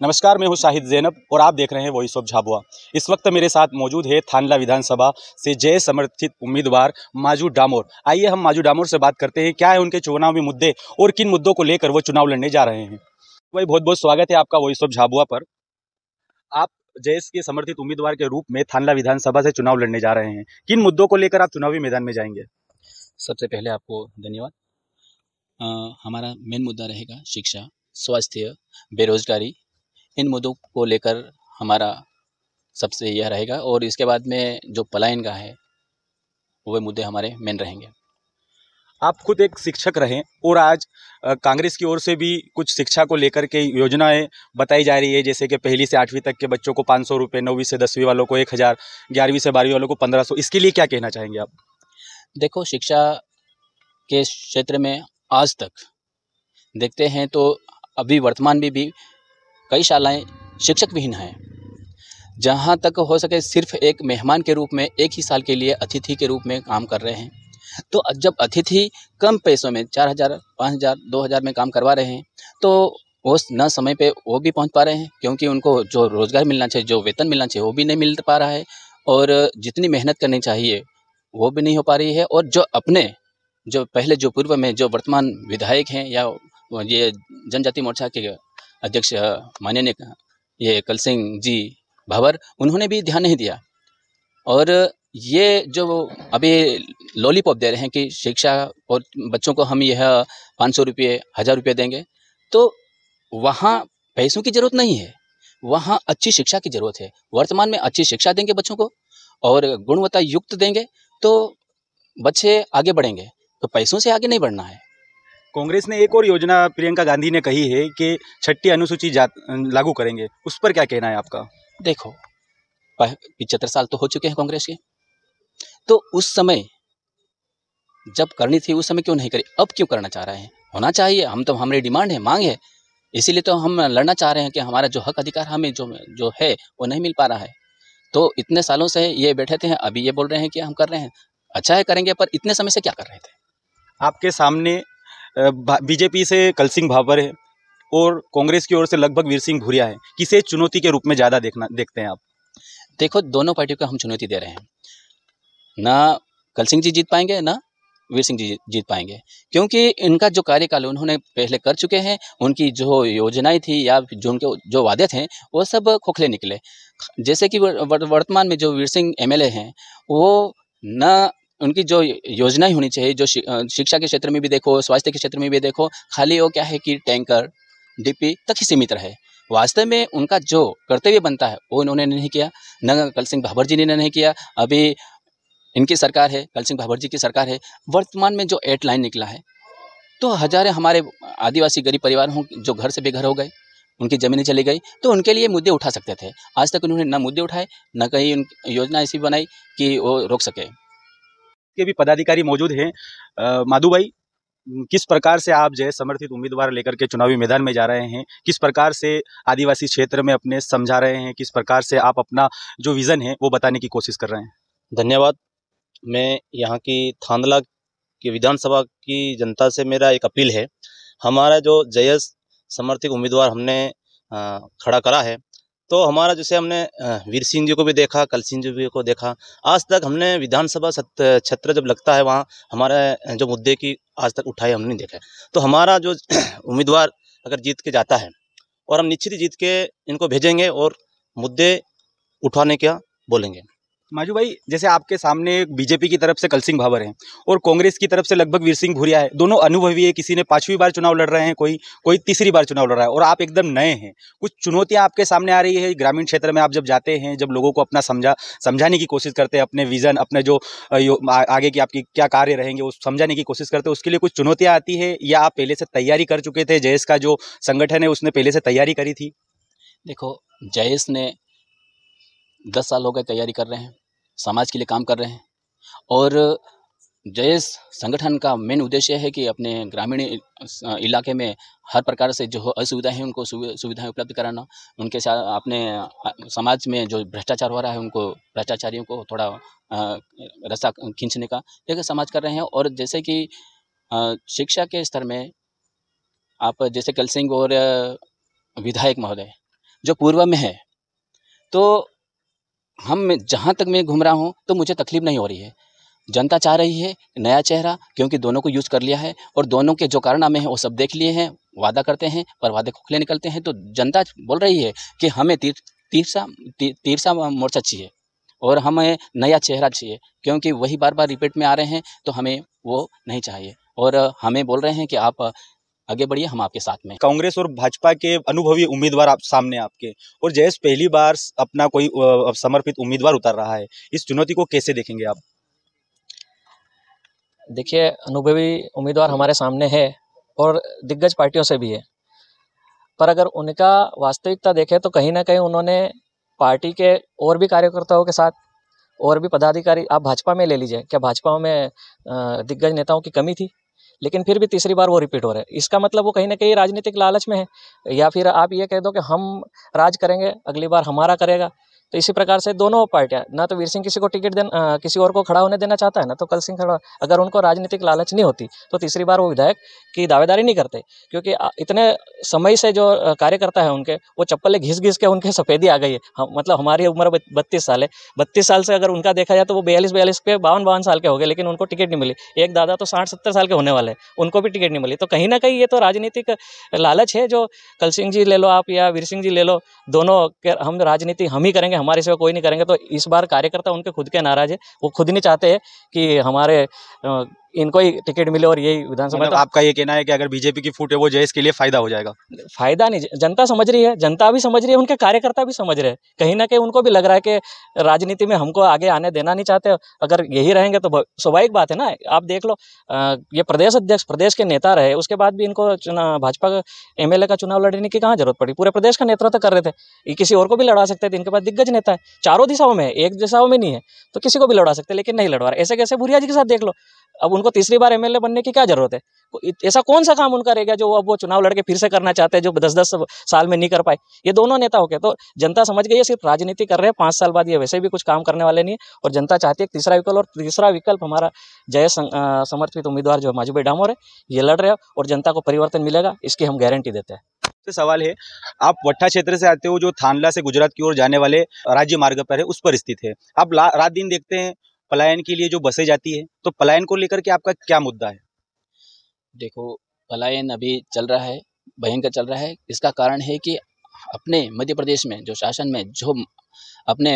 नमस्कार, मैं हूं शाहिद ज़ैनब और आप देख रहे हैं वॉइस ऑफ झाबुआ। इस वक्त मेरे साथ मौजूद है थानला विधानसभा से जय समर्थित उम्मीदवार माजू डामोर। आइए हम माजू डामोर से बात करते हैं, क्या है उनके चुनावी मुद्दे और किन मुद्दों को लेकर वो चुनाव लड़ने जा रहे हैं। भाई, बहुत बहुत स्वागत है आपका वॉइस ऑफ झाबुआ पर। आप जयस के समर्थित उम्मीदवार के रूप में थानला विधानसभा से चुनाव लड़ने जा रहे हैं, किन मुद्दों को लेकर आप चुनावी मैदान में जाएंगे? सबसे पहले आपको धन्यवाद। हमारा मेन मुद्दा रहेगा शिक्षा, स्वास्थ्य, बेरोजगारी। इन मुद्दों को लेकर हमारा सबसे यह रहेगा और इसके बाद में जो पलायन का है वो मुद्दे हमारे मेन रहेंगे। आप खुद एक शिक्षक रहे और आज कांग्रेस की ओर से भी कुछ शिक्षा को लेकर के योजनाएं बताई जा रही है, जैसे कि पहली से 8वीं तक के बच्चों को 500 रुपये, 9वीं से 10वीं वालों को 1000, 11वीं से 12वीं वालों को 1500। इसके लिए क्या कहना चाहेंगे आप? देखो, शिक्षा के क्षेत्र में आज तक देखते हैं तो अभी वर्तमान में भी कई शालाएं शिक्षक विहीन हैं। जहां तक हो सके सिर्फ एक मेहमान के रूप में एक ही साल के लिए अतिथि के रूप में काम कर रहे हैं। तो जब अतिथि कम पैसों में 4000, 5000, 2000 में काम करवा रहे हैं तो वो न समय पे वो भी पहुंच पा रहे हैं, क्योंकि उनको जो रोज़गार मिलना चाहिए, जो वेतन मिलना चाहिए वो भी नहीं मिल पा रहा है और जितनी मेहनत करनी चाहिए वो भी नहीं हो पा रही है। और जो पहले जो पूर्व में जो वर्तमान विधायक हैं या ये जनजाति मोर्चा के अध्यक्ष माननीय ये कल सिंह जी भवर, उन्होंने भी ध्यान नहीं दिया। और ये जो अभी लॉलीपॉप दे रहे हैं कि शिक्षा और बच्चों को हम यह 500 रुपये, 1000 रुपये देंगे, तो वहाँ पैसों की ज़रूरत नहीं है, वहाँ अच्छी शिक्षा की ज़रूरत है। वर्तमान में अच्छी शिक्षा देंगे बच्चों को और गुणवत्ता युक्त देंगे तो बच्चे आगे बढ़ेंगे, तो पैसों से आगे नहीं बढ़ना है। कांग्रेस ने एक और योजना प्रियंका गांधी ने कही है कि 6ठी अनुसूची लागू करेंगे, उस पर क्या कहना है आपका? देखो, 75 साल तो हो चुके हैं कांग्रेस के, तो उस समय जब करनी थी उस समय क्यों नहीं करी, अब क्यों करना चाह रहे हैं? होना चाहिए, हम तो, हमारी डिमांड है, मांग है, इसीलिए तो हम लड़ना चाह रहे हैं कि हमारा जो हक अधिकार हमें जो है वो नहीं मिल पा रहा है। तो इतने सालों से ये बैठे थे, अभी ये बोल रहे हैं कि हम कर रहे हैं। अच्छा है, करेंगे, पर इतने समय से क्या कर रहे थे? आपके सामने बीजेपी से कल सिंह भाभर है और कांग्रेस की ओर से लगभग वीर सिंह भूरिया है, किसे चुनौती के रूप में ज़्यादा देखते हैं आप? देखो, दोनों पार्टियों को हम चुनौती दे रहे हैं। ना कल सिंह जी जीत पाएंगे, ना वीर सिंह जी जीत पाएंगे, क्योंकि इनका जो कार्यकाल उन्होंने पहले कर चुके हैं, उनकी जो योजनाएं थी या जो उनके जो वादे थे वो सब खोखले निकले। जैसे कि वर्तमान में जो वीर सिंह एमएलए हैं, वो न उनकी जो योजनाएं होनी चाहिए, जो शिक्षा के क्षेत्र में भी देखो, स्वास्थ्य के क्षेत्र में भी देखो, खाली वो क्या है कि टैंकर, डीपी तक ही सीमित रहे। वास्तव में उनका जो कर्तव्य बनता है वो इन्होंने नहीं किया, न कल सिंह भाभर जी ने नहीं किया। अभी इनकी सरकार है, कल सिंह भाभर जी की सरकार है। वर्तमान में जो 8 लाइन निकला है, तो हजारे हमारे आदिवासी गरीब परिवार हों जो घर से बेघर हो गए, उनकी ज़मीनें चली गई, तो उनके लिए मुद्दे उठा सकते थे। आज तक उन्होंने ना मुद्दे उठाए, ना कहीं योजना ऐसी बनाई कि वो रोक सके। के भी पदाधिकारी मौजूद हैं। माधु भाई, किस प्रकार से आप जय समर्थित उम्मीदवार लेकर के चुनावी मैदान में जा रहे हैं? किस प्रकार से आदिवासी क्षेत्र में अपने समझा रहे हैं? किस प्रकार से आप अपना जो विज़न है वो बताने की कोशिश कर रहे हैं? धन्यवाद। मैं यहाँ की थांदला की विधानसभा की जनता से मेरा एक अपील है। हमारा जो जयस समर्थित उम्मीदवार हमने खड़ा करा है, तो हमारा जैसे हमने वीर सिंह जी को भी देखा, कल सिंह जी को देखा, आज तक हमने विधानसभा क्षेत्र जब लगता है वहाँ हमारे जो मुद्दे की आज तक उठाए हमने नहीं देखा है। तो हमारा जो उम्मीदवार अगर जीत के जाता है और हम निश्चित ही जीत के इनको भेजेंगे और मुद्दे उठाने का बोलेंगे। माजू भाई, जैसे आपके सामने बीजेपी की तरफ से कल सिंह भाभर हैं और कांग्रेस की तरफ से लगभग वीर सिंह भूरिया है। दोनों अनुभवी है, किसी ने 5वीं बार चुनाव लड़ रहे हैं, कोई तीसरी बार चुनाव लड़ रहा है और आप एकदम नए हैं। कुछ चुनौतियां आपके सामने आ रही है ग्रामीण क्षेत्र में, आप जब जाते हैं, जब लोगों को अपना समझाने की कोशिश करते हैं, अपने विजन, अपने जो आगे की आपकी क्या कार्य रहेंगे वो समझाने की कोशिश करते हैं, उसके लिए कुछ चुनौतियाँ आती है या आप पहले से तैयारी कर चुके थे? जयस का जो संगठन है उसने पहले से तैयारी करी थी? देखो, जयस ने 10 साल हो गए तैयारी कर रहे हैं, समाज के लिए काम कर रहे हैं और जयस संगठन का मेन उद्देश्य है कि अपने ग्रामीण इलाके में हर प्रकार से जो असुविधाएं हैं उनको सुविधाएं उपलब्ध कराना, उनके साथ अपने समाज में जो भ्रष्टाचार हो रहा है उनको, भ्रष्टाचारियों को थोड़ा रास्ता खींचने का एक समाज कर रहे हैं। और जैसे कि शिक्षा के स्तर में आप जैसे कल सिंह और विधायक महोदय, जो पूर्व में है, तो हम जहाँ तक मैं घूम रहा हूँ तो मुझे तकलीफ नहीं हो रही है। जनता चाह रही है नया चेहरा, क्योंकि दोनों को यूज़ कर लिया है और दोनों के जो कारनामे हैं वो सब देख लिए हैं। वादा करते हैं पर वादे खोखले निकलते हैं। तो जनता बोल रही है कि हमें तीसरा मोर्चा चाहिए और हमें नया चेहरा चाहिए, क्योंकि वही बार बार रिपीट में आ रहे हैं, तो हमें वो नहीं चाहिए। और हमें बोल रहे हैं कि आप आगे बढ़िए, हम आपके साथ में। कांग्रेस और भाजपा के अनुभवी उम्मीदवार आप सामने आपके, और जयेश पहली बार अपना कोई समर्पित उम्मीदवार उतार रहा है, इस चुनौती को कैसे देखेंगे आप? देखिए, अनुभवी उम्मीदवार हमारे सामने है और दिग्गज पार्टियों से भी है, पर अगर उनका वास्तविकता देखें तो कहीं ना कहीं उन्होंने पार्टी के और भी कार्यकर्ताओं के साथ और भी पदाधिकारी, आप भाजपा में ले लीजिए, क्या भाजपा में दिग्गज नेताओं की कमी थी? लेकिन फिर भी तीसरी बार वो रिपीट हो रहे हैं। इसका मतलब वो कहीं ना कहीं राजनीतिक लालच में है, या फिर आप ये कह दो कि हम राज करेंगे, अगली बार हमारा करेगा। तो इसी प्रकार से दोनों पार्टियां, ना तो वीर सिंह किसी को टिकट किसी और को खड़ा होने देना चाहता है, ना तो कल सिंह खड़ा। अगर उनको राजनीतिक लालच नहीं होती तो तीसरी बार वो विधायक की दावेदारी नहीं करते, क्योंकि इतने समय से जो कार्यकर्ता है उनके, वो चप्पलें घिस घिस के उनके सफ़ेदी आ गई है। मतलब हमारी उम्र 32 साल है, 32 साल से अगर उनका देखा जाए तो वो 42 के 52 साल के हो गए, लेकिन उनको टिकट नहीं मिली। एक दादा तो 60-70 साल के होने वाले हैं, उनको भी टिकट नहीं मिली। तो कहीं ना कहीं ये तो राजनीतिक लालच है, जो कल सिंह जी ले लो आप या वीर सिंह जी ले लो, दोनों हम राजनीति हम ही करेंगे, हमारे सिवा कोई नहीं करेंगे। तो इस बार कार्यकर्ता उनके खुद के नाराज है, वो खुद नहीं चाहते हैं कि हमारे इनको ही टिकट मिले और यही विधानसभा। मतलब आपका ये कहना है कि अगर बीजेपी की फूट है वो जयेश के लिए फायदा हो जाएगा? फायदा नहीं, जनता समझ रही है, जनता भी समझ रही है, उनके कार्यकर्ता भी समझ रहे हैं। कहीं ना कहीं उनको भी लग रहा है कि राजनीति में हमको आगे आने देना नहीं चाहते। अगर यही रहेंगे तो स्वाभाविक बात है ना। आप देख लो, ये प्रदेश अध्यक्ष, प्रदेश के नेता रहे, उसके बाद भी इनको भाजपा MLA का चुनाव लड़ने की कहाँ जरूरत पड़ी? पूरे प्रदेश का नेतृत्व कर रहे थे, ये किसी और को भी लड़वा सकते थे। इनके पास दिग्गज नेता है, चारों दिशाओं में है, एक दिशाओं में नहीं है, तो किसी को भी लड़वा सकते, लेकिन नहीं लड़वा रहे। ऐसे कैसे भूरिया जी के साथ देख लो, अब उनको तीसरी बार MLA बनने की क्या जरूरत है? ऐसा कौन सा काम उनका रह गया जो अब वो चुनाव लड़के फिर से करना चाहते हैं, जो 10-10 साल में नहीं कर पाए? ये दोनों नेता हो गए। तो जनता समझ गई है, सिर्फ राजनीति कर रहे हैं, 5 साल बाद ये वैसे भी कुछ काम करने वाले नहीं है। और जनता चाहती है तीसरा विकल्प, और तीसरा विकल्प हमारा जयेश समर्थित उम्मीदवार जो माजू भाई डामोर है, ये लड़ रहे हैं और जनता को परिवर्तन मिलेगा, इसकी हम गारंटी देते हैं। तो सवाल है, आप वट्ठा क्षेत्र से आते हो, जो थानला से गुजरात की ओर जाने वाले राज्य मार्ग पर है, उस पर स्थित है। आप रात दिन देखते हैं पलायन के लिए जो बसें जाती है, तो पलायन को लेकर के आपका क्या मुद्दा है? देखो, पलायन अभी चल रहा है, भयंकर चल रहा है। इसका कारण है कि अपने मध्य प्रदेश में जो शासन में जो अपने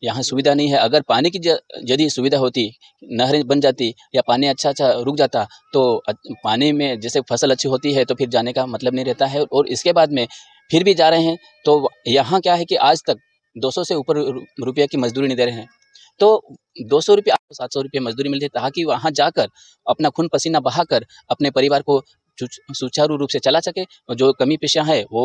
यहाँ सुविधा नहीं है। अगर पानी की यदि सुविधा होती, नहरें बन जाती या पानी अच्छा रुक जाता, तो पानी में जैसे फसल अच्छी होती है तो फिर जाने का मतलब नहीं रहता है। और इसके बाद में फिर भी जा रहे हैं, तो यहाँ क्या है कि आज तक 200 से ऊपर रुपये की मजदूरी नहीं दे रहे हैं। तो 200 रुपये, 700 रुपये मजदूरी मिलती है, ताकि वहाँ जाकर अपना खून पसीना बहाकर अपने परिवार को सुचारू रूप से चला सके। जो कमी पेशा है वो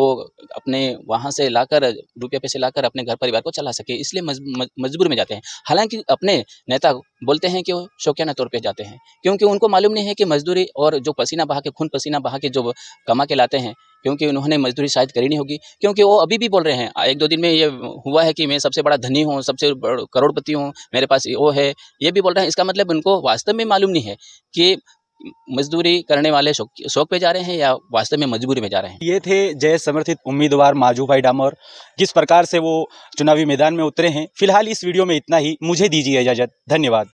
अपने वहाँ से लाकर, रुपये पैसे लाकर अपने घर परिवार को चला सके, इसलिए मजबूर में जाते हैं। हालांकि अपने नेता बोलते हैं कि वो शौकियाना तौर पे जाते हैं, क्योंकि उनको मालूम नहीं है कि मजदूरी और जो पसीना बहा के, खून पसीना बहा के जो कमा के लाते हैं, क्योंकि उन्होंने मजदूरी शायद करी नहीं होगी। क्योंकि वो अभी भी बोल रहे हैं, 1-2 दिन में ये हुआ है कि मैं सबसे बड़ा धनी हूँ, सबसे करोड़पति हूँ, मेरे पास वो है, ये भी बोल रहे हैं। इसका मतलब उनको वास्तव में मालूम नहीं है कि मजदूरी करने वाले शौक पे जा रहे हैं या वास्तव में मजबूरी में जा रहे हैं। ये थे जयेश समर्थित उम्मीदवार माजू भाई डामोर, किस प्रकार से वो चुनावी मैदान में उतरे हैं। फिलहाल इस वीडियो में इतना ही, मुझे दीजिए इजाजत, धन्यवाद।